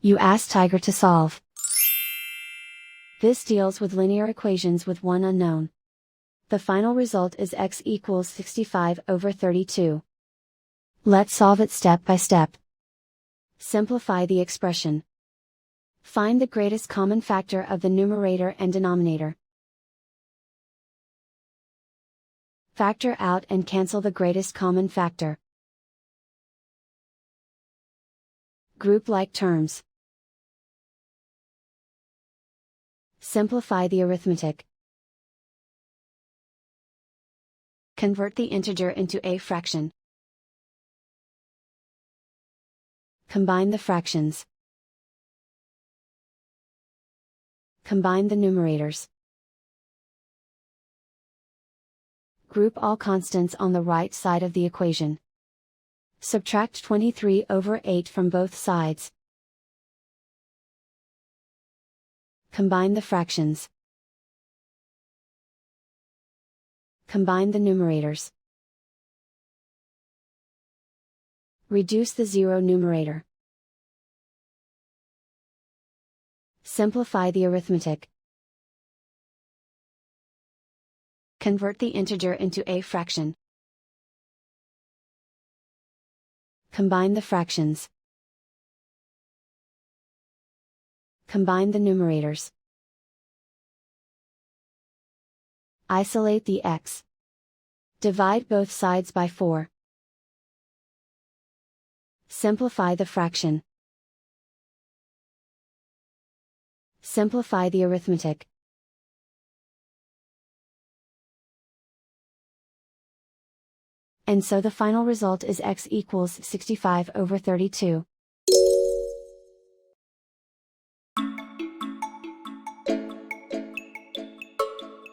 You ask Tiger to solve. This deals with linear equations with one unknown. The final result is x equals 65/32. Let's solve it step by step. Simplify the expression. Find the greatest common factor of the numerator and denominator. Factor out and cancel the greatest common factor. Group like terms. Simplify the arithmetic. Convert the integer into a fraction. Combine the fractions. Combine the numerators. Group all constants on the right side of the equation. Subtract 23/8 from both sides. Combine the fractions. Combine the numerators. Reduce the zero numerator. Simplify the arithmetic. Convert the integer into a fraction. Combine the fractions. Combine the numerators. Isolate the x. Divide both sides by 4. Simplify the fraction. Simplify the arithmetic. And so the final result is x equals 65/32.